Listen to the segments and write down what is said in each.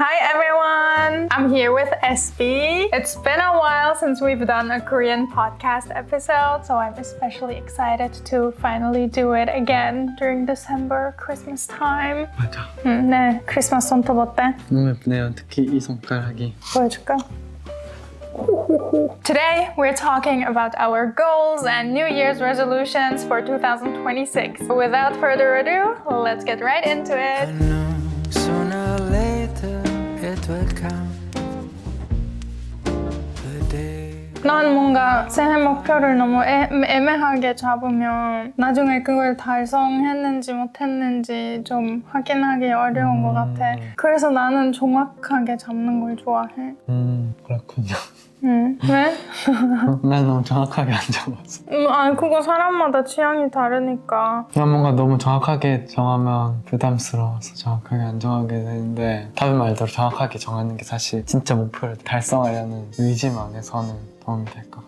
Hi everyone! I'm here with SB. It's been a while since we've done a Korean podcast episode, so I'm especially excited to finally do it again during December, Christmas time. 맞아. 네, 크리스마스 손톱 어때? 너무 예쁘네요. 특히 이 손가락이. 보여줄까? Today, we're talking about our goals and New Year's resolutions for 2026. Without further ado, let's get right into it. I know sooner or later it will come. The day. 난 뭔가 새해 목표를 너무 애매하게 잡으면 나중에 그걸 달성했는지 못했는지 좀 확인하기 어려운 것 같아. 그래서 나는 정확하게 잡는 걸 좋아해. 그렇군요. 왜? 난 너무 정확하게 안 잡았어. 아니 그거 사람마다 취향이 다르니까. 난 뭔가 너무 정확하게 정하면 부담스러워서 정확하게 안 정하게 되는데 답의 말대로 정확하게 정하는 게 사실 진짜 목표를 달성하려는 의지만에서는 도움이 될 것 같아.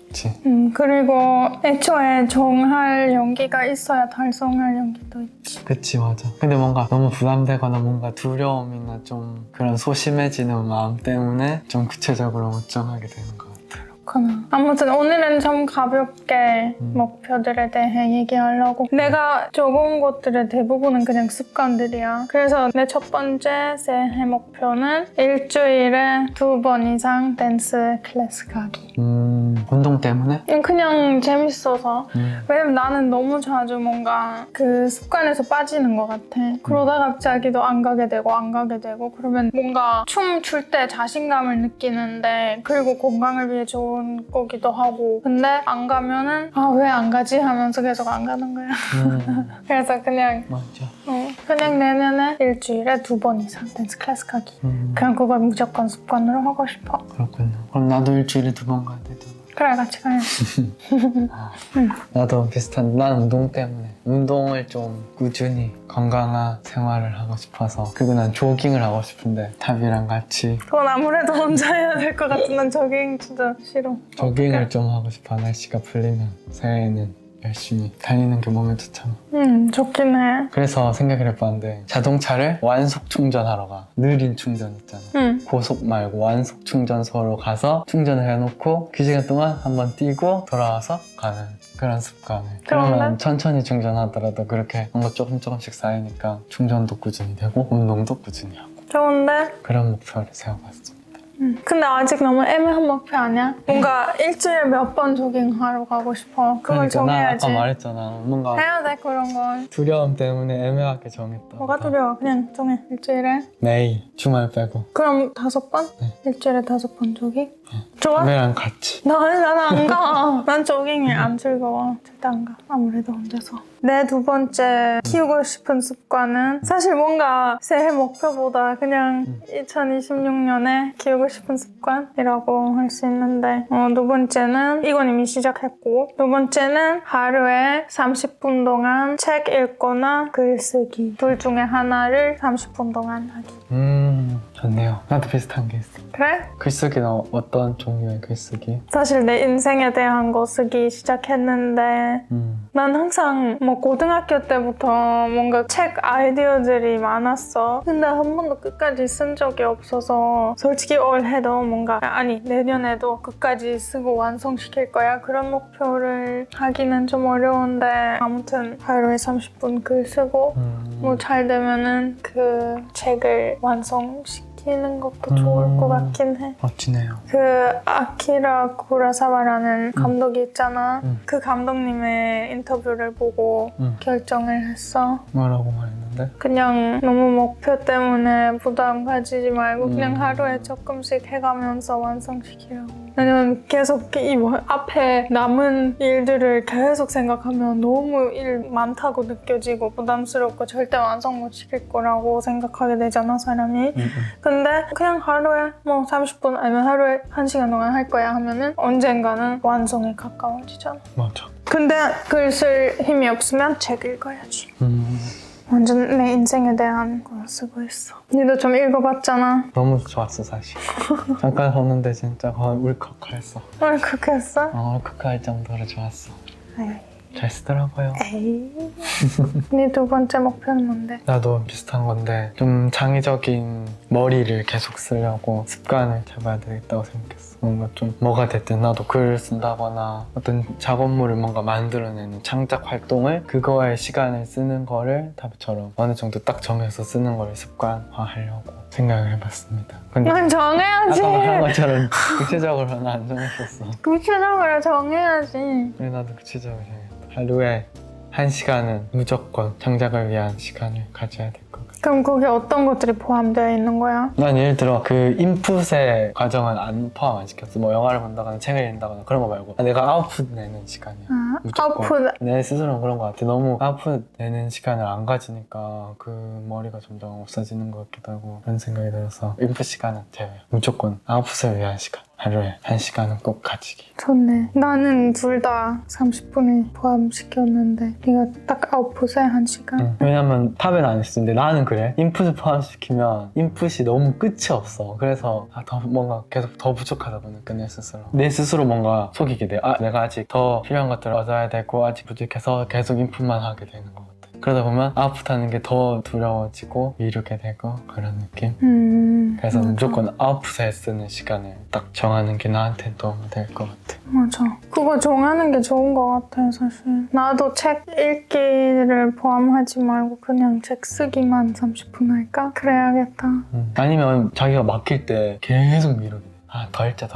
그치? 그리고 애초에 정할 용기가 있어야 달성할 용기도 있지. 그치, 맞아. 근데 뭔가 너무 부담되거나 뭔가 두려움이나 좀 그런 소심해지는 마음 때문에 좀 구체적으로 못 정하게 되는 것 같아. 그렇구나. 아무튼 오늘은 좀 가볍게 목표들에 대해 얘기하려고. 내가 적은 것들의 대부분은 그냥 습관들이야. 그래서 내 첫 번째 새해 목표는 일주일에 2번 이상 댄스 클래스 가기. 운동 때문에? 그냥 재밌어서. 왜냐면 나는 너무 자주 뭔가 그 습관에서 빠지는 것 같아. 그러다 갑자기 또 안 가게 되고 그러면 뭔가 춤 출 때 자신감을 느끼는데 그리고 건강을 위해 좋은 거기도 하고 근데 안 가면은 왜 안 가지 하면서 계속 안 가는 거야. 그래서 그냥 맞아. 그냥 내년에 일주일에 2번 이상 댄스 클래스 가기. 그냥 그걸 무조건 습관으로 하고 싶어. 그렇군요. 그럼 나도 일주일에 2번 가야 되잖아. 그래 같이 가야지. 나도 비슷한. 난 운동 때문에 운동을 좀 꾸준히 건강한 생활을 하고 싶어서 그리고 난 조깅을 하고 싶은데 탑이랑 같이 그건 아무래도 혼자 해야 될 것 같은 난 조깅 진짜 싫어. 조깅을 좀 하고 싶어. 날씨가 풀리면 새해에는 열심히 달리는 게 몸에 좋잖아. 좋긴 해. 그래서 생각을 해봤는데 자동차를 완속 충전하러 가. 느린 충전 있잖아. 고속 말고 완속 충전소로 가서 충전을 해놓고 그 시간 동안 한번 뛰고 돌아와서 가는 그런 습관을. 그러면 천천히 충전하더라도 그렇게 뭔가 조금씩 쌓이니까 충전도 꾸준히 되고 운동도 꾸준히 하고 좋은데? 그런 목표를 세워봤습니다. 근데 아직 너무 애매한 목표 아니야? 뭔가 일주일에 몇 번 조깅하러 가고 싶어. 그걸 그러니까 정해야지. 나 아까 말했잖아. 뭔가 해야 돼 그런 건. 두려움 때문에 애매하게 정했다. 뭐가 두려워? 그냥 정해. 일주일에. 매일 주말 빼고 그럼 5번? 네. 일주일에 5번 조깅? 좋아? 남매랑 같이. 나는 안 가. 난 조깅이 안 즐거워. 절대 안 가. 아무래도 혼자서. 내 2번째 키우고 싶은 습관은 사실 뭔가 새해 목표보다 그냥 2026년에 키우고 싶은 습관이라고 할 수 있는데 2번째는 이건 이미 시작했고 2번째는 하루에 30분 동안 책 읽거나 글 쓰기 둘 중에 하나를 30분 동안 하기. 좋네요. 나도 비슷한 게 있어. 그래? 글쓰기는 어떤 종류의 글쓰기? 사실 내 인생에 대한 거 쓰기 시작했는데 난 항상 고등학교 때부터 뭔가 책 아이디어들이 많았어. 근데 한 번도 끝까지 쓴 적이 없어서 솔직히 올해도 내년에도 끝까지 쓰고 완성시킬 거야. 그런 목표를 하기는 좀 어려운데 아무튼 하루에 30분 글 쓰고 잘 되면은 그 책을 완성시키는 것도 좋을 것 같긴 해. 멋지네요. 그 아키라 쿠로사와라는 감독이 있잖아. 그 감독님의 인터뷰를 보고 결정을 했어. 뭐라고 말했는데? 그냥 너무 목표 때문에 부담 가지지 말고 그냥 하루에 조금씩 해가면서 완성시키라고. 왜냐면 계속 앞에 남은 일들을 계속 생각하면 너무 일 많다고 느껴지고 부담스럽고 절대 완성 못 시킬 거라고 생각하게 되잖아 사람이. 근데 그냥 하루에 30분 아니면 하루에 1시간 동안 할 거야 하면은 언젠가는 완성에 가까워지잖아. 맞아. 근데 글 쓸 힘이 없으면 책 읽어야지. 완전 내 인생에 대한 거 쓰고 있어. 니도 좀 읽어봤잖아. 너무 좋았어 사실. 잠깐 봤는데 진짜 거의 울컥했어. 왜 그렇게 했어? 울컥할 정도로 좋았어. 잘 쓰더라고요. 에이. 네 두 번째 목표는 뭔데? 나도 비슷한 건데 좀 창의적인 머리를 계속 쓰려고 습관을 잡아야 되겠다고 생각했어. 뭔가 좀 뭐가 됐든 나도 글을 쓴다거나 어떤 작업물을 뭔가 만들어내는 창작 활동을 그거에 시간을 쓰는 거를 답처럼 어느 정도 딱 정해서 쓰는 거를 습관화하려고 생각을 해봤습니다. 근데 난 정해야지. 아까 말한 것처럼 구체적으로는 안 정했었어. 구체적으로 정해야지. 그래 나도 구체적으로 정했다. 하루에 1시간은 무조건 창작을 위한 시간을 가져야 될 것 같아. 그럼 거기에 어떤 것들이 포함되어 있는 거야? 난 예를 들어 그 인풋의 과정은 안 포함 안 시켰어. 뭐 영화를 본다거나 책을 읽는다거나 그런 거 말고 내가 아웃풋 내는 시간이야. 아, 무조건. 아웃풋. 내 스스로는 그런 것 같아. 너무 아웃풋 내는 시간을 안 가지니까 그 머리가 점점 없어지는 것 같기도 하고 그런 생각이 들어서 인풋 시간은 제외. 무조건 아웃풋을 위한 시간. 하루에 1시간은 꼭 가지기. 좋네. 나는 둘 다 30분에 포함시켰는데 네가 딱 아웃풋에 1시간? 왜냐면 탑에는 안 했었는데 나는 그래. 인풋을 포함시키면 인풋이 너무 끝이 없어. 그래서 더 뭔가 계속 더 부족하다 보니까 내 스스로 뭔가 속이게 돼. 내가 아직 더 필요한 것들을 얻어야 되고 아직 부족해서 계속 인풋만 하게 되는 것 같아. 그러다 보면 아웃풋하는 게 더 두려워지고 미루게 되고 그런 느낌? 그래서 맞아. 무조건 아웃풋에 쓰는 시간을 딱 정하는 게 나한테 도움이 될 것 같아. 맞아. 그거 정하는 게 좋은 것 같아, 사실. 나도 책 읽기를 포함하지 말고 그냥 책 쓰기만 30분 할까? 그래야겠다. 아니면 자기가 막힐 때 계속 미루게 돼. 더 읽자.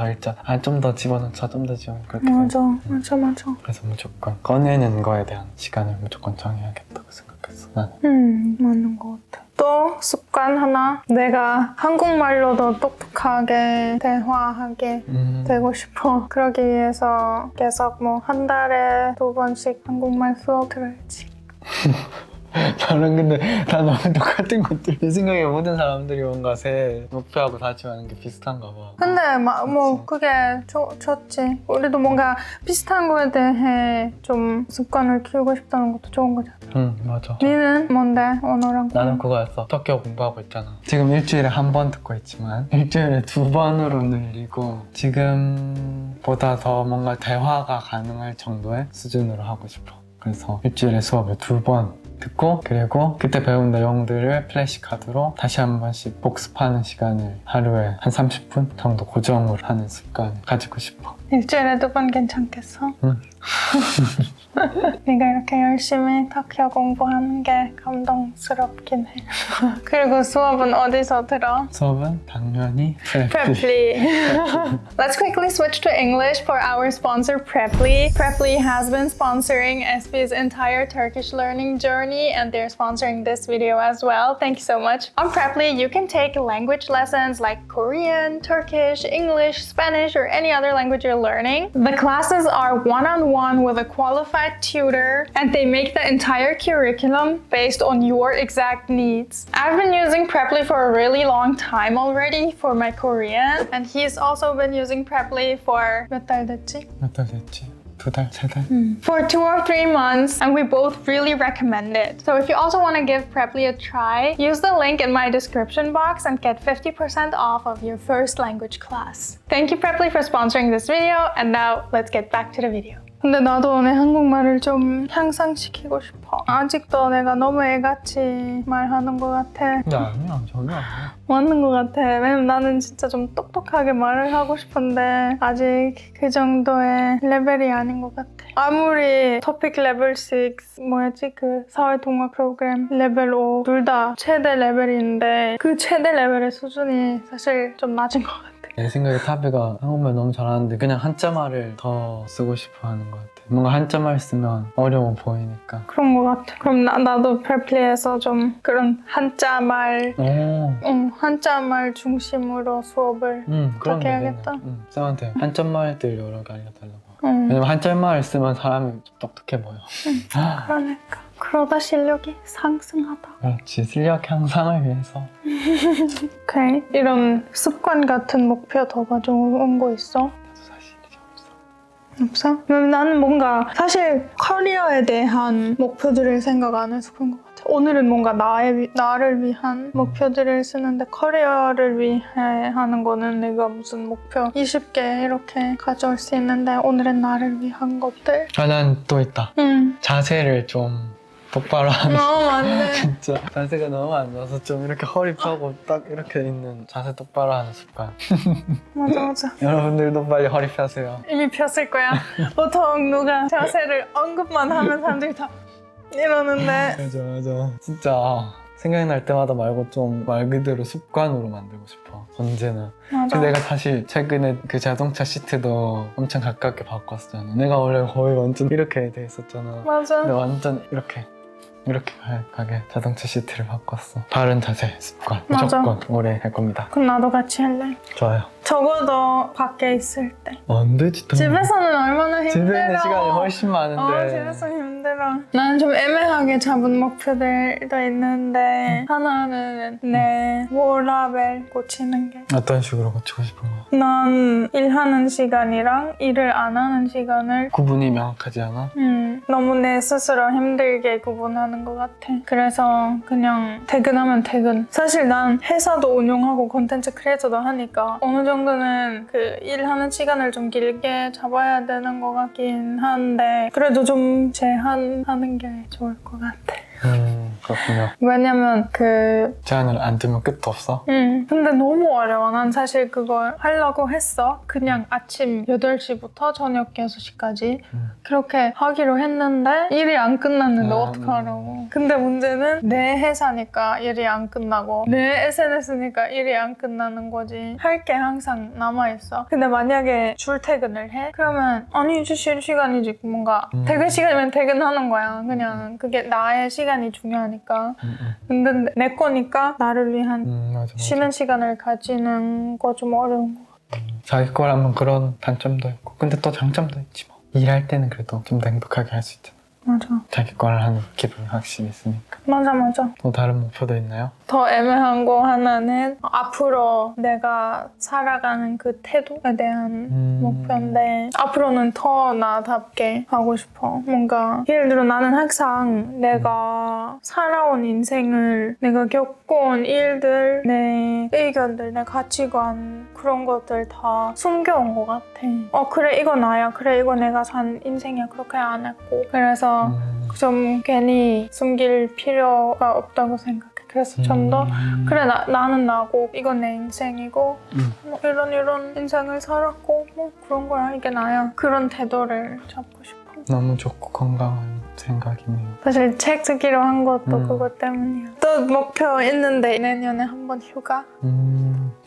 좀 더 집어넣자, 좀 더 집어넣자. 그렇게 맞아. 돼. 맞아. 그래서 무조건 꺼내는 거에 대한 시간을 무조건 정해야겠다고 생각했어. 나는. 맞는 것 같아. 또 습관 하나. 내가 한국말로 더 똑똑하게 대화하게 되고 싶어. 그러기 위해서 계속 뭐 한 달에 2번씩 한국말 수업 들어야지. 나는 근데 다 너무 똑같은 것들. 내 생각에 모든 사람들이 뭔가 새 목표하고 다짐하는 게 비슷한가 봐. 근데 뭐 그게 좋지. 우리도 뭔가 비슷한 거에 대해 좀 습관을 키우고 싶다는 것도 좋은 거잖아. 응, 맞아. 니는 뭔데? 언어랑 나는 그거였어. 터키어 공부하고 있잖아. 지금 일주일에 1번 듣고 있지만 일주일에 2번으로 늘리고 지금보다 더 뭔가 대화가 가능할 정도의 수준으로 하고 싶어. 그래서 일주일에 수업을 2번 듣고 그리고 그때 배운 내용들을 플래시카드로 다시 한 번씩 복습하는 시간을 하루에 한 30분 정도 고정으로 하는 습관을 가지고 싶어. 일주일에 2번 괜찮겠어? 응. 네가 이렇게 열심히 터키어 공부하는 게 감동스럽긴 해. 그리고 수업은 어디서 들어? 수업은 당연히 Preply. Let's quickly switch to English for our sponsor Preply. Preply has been sponsoring SB's entire Turkish learning journey and they're sponsoring this video as well. Thank you so much. On Preply, you can take language lessons like Korean, Turkish, English, Spanish, or any other language you're learning. The classes are one-on-one with a qualified tutor and they make the entire curriculum based on your exact needs. I've been using Preply for a really long time already for my Korean and he's also been using Preply for 몇 달 됐지? 몇 달 됐지? 2달, 3달? For 2 or 3 months and we both really recommend it. So if you also want to give Preply a try, use the link in my description box and get 50% off of your first language class. Thank you Preply for sponsoring this video and now let's get back to the video. 근데 나도 내 한국말을 좀 향상시키고 싶어. 아직도 내가 너무 애같이 말하는 것 같아. 근데 아니야, 전혀 아니야. 맞는 것 같아. 왜냐면 나는 진짜 좀 똑똑하게 말을 하고 싶은데 아직 그 정도의 레벨이 아닌 것 같아. 아무리 토픽 레벨 6 뭐였지? 그 사회통합 프로그램 레벨 5 둘 다 최대 레벨인데 그 최대 레벨의 수준이 사실 좀 낮은 것 같아. 내 생각에 타비가 한국말 너무 잘하는데 그냥 한자말을 더 쓰고 싶어 하는 것 같아. 뭔가 한자말 쓰면 어려워 보이니까. 그런 것 같아. 그럼 나도 프레플리에서 좀 그런 한자말 한자말 중심으로 수업을 그런 거 해야겠다. 쌤한테 한자말들 여러 개 알려달라고. 왜냐면 한자말을 쓰면 사람이 좀 똑똑해 보여. 그러니까. 그러다 실력이 상승하다. 그렇지, 실력 향상을 위해서. 오케이. 이런 습관 같은 목표 더 가져온 거 있어? 나도 사실 이게 없어. 없어? 나는 뭔가 사실 커리어에 대한 목표들을 생각 안 해서 그런 것 같아. 오늘은 뭔가 나를 위한 목표들을 쓰는데 커리어를 위해 하는 거는 내가 무슨 목표 20개 이렇게 가져올 수 있는데 오늘은 나를 위한 것들. 난 또 있다. 응. 자세를 좀 똑바로 하는 맞네. 진짜 자세가 너무 안 좋아서 좀 이렇게 허리 펴고 딱 이렇게 있는 자세 똑바로 하는 습관. 맞아. 여러분들도 빨리 허리 펴세요. 이미 폈을 거야. 보통 누가 자세를 언급만 하면 사람들이 다 이러는데 맞아. 진짜 생각날 때마다 말고 좀 말 그대로 습관으로 만들고 싶어. 언제나. 맞아. 내가 사실 최근에 그 자동차 시트도 엄청 가깝게 바꿨었잖아. 내가 원래 거의 완전 이렇게 돼 있었잖아. 맞아. 근데 완전 이렇게 가게 자동차 시트를 바꿨어. 바른 자세 습관 맞아. 무조건 오래 할 겁니다. 그럼 나도 같이 할래. 좋아요. 적어도 밖에 있을 때. 안 되지. 집에서는 얼마나 힘들어. 집에 있는 시간이 훨씬 많은데. 집에서 힘들어. 나는 좀 애매하게 잡은 목표들도 있는데 하나는 내 워라밸 고치는 게. 어떤 식으로 고치고 싶은 거야? 난 일하는 시간이랑 일을 안 하는 시간을 구분이 명확하지 않아? 너무 내 스스로 힘들게 구분하는 것 같아. 그래서 그냥 퇴근하면 퇴근. 사실 난 회사도 운영하고 콘텐츠 크리에이터도 하니까 어느 정도는 그 일하는 시간을 좀 길게 잡아야 되는 것 같긴 한데 그래도 좀 제한하는 게 좋을 것 같아. 그렇군요. 왜냐면 제한을 안 두면 끝도 없어? 근데 너무 어려워. 난 사실 그걸 하려고 했어. 그냥 아침 8시부터 저녁 6시까지 그렇게 하기로 했는데 일이 안 끝났는데 어떡하라고. 근데 문제는 내 회사니까 일이 안 끝나고 내 SNS니까 일이 안 끝나는 거지. 할 게 항상 남아있어. 근데 만약에 출퇴근을 해? 그러면 아니 이제 쉴 시간이지. 뭔가 퇴근 시간이면 퇴근하는 거야. 그냥 그게 나의 시간이 중요하니까. 근데 내 거니까 나를 위한 맞아. 쉬는 시간을 가지는 거 좀 어려운 거 같아. 자기 거라면 그런 단점도 있고 근데 또 장점도 있지 뭐. 일할 때는 그래도 좀 더 행복하게 할 수 있잖아. 맞아. 자기 거를 하는 기분이 확실히 있으니까. 맞아. 또 다른 목표도 있나요? 더 애매한 거 하나는 앞으로 내가 살아가는 그 태도에 대한 목표인데 앞으로는 더 나답게 하고 싶어. 뭔가 예를 들어 나는 항상 내가 살아온 인생을 내가 겪어온 일들, 내 의견들, 내 가치관 그런 것들 다 숨겨온 것 같아. 그래 이거 나야. 그래 이거 내가 산 인생이야. 그렇게 안 했고 그래서 좀 괜히 숨길 필요가 없다고 생각해. 그래서 좀 더 그래 나는 나고 이건 내 인생이고 뭐 이런 인생을 살았고 뭐 그런 거야. 이게 나야. 그런 태도를 잡고 싶어. 너무 좋고 건강한 생각이네요. 사실 책 쓰기로 한 것도 그것 때문이야. 또 목표 있는데 내년에 한번 휴가?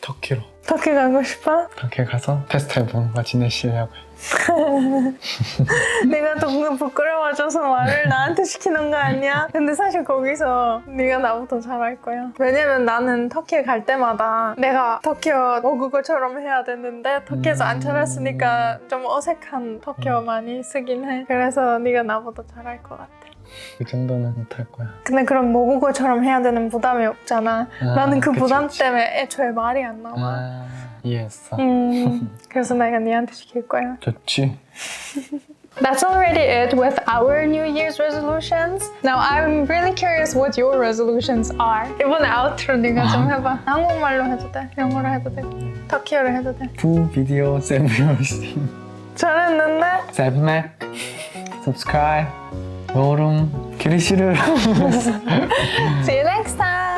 터키로. 터키 가고 싶어? 터키 가서 페스티벌과 지내시려고요. 내가 너무 부끄러워져서 말을 나한테 시키는 거 아니야? 근데 사실 거기서 네가 나보다 잘할 거야. 왜냐면 나는 터키에 갈 때마다 내가 터키어 모국어처럼 해야 되는데 터키에서 안 잘했으니까 좀 어색한 터키어 많이 쓰긴 해. 그래서 네가 나보다 잘할 것 같아. 그 정도는 못할 거야. 근데 그럼 모국어처럼 해야 되는 부담이 없잖아. 나는 그 그치, 부담 그치. 때문에 애초에 말이 안 나와. 이해했어. 그래서 내가 네한테 시킬 거야. 좋지. That's already it with our New Year's resolutions. Now I'm really curious what your resolutions are. 이번에 아우트로 네가 좀 해봐. 한국말로 해도 돼. 영어로 해도 돼. 터키어로 해도 돼. 부 비디오 세브요시. 잘했는데? 세브맥. subscribe. 요름. 기리시르. See you next time.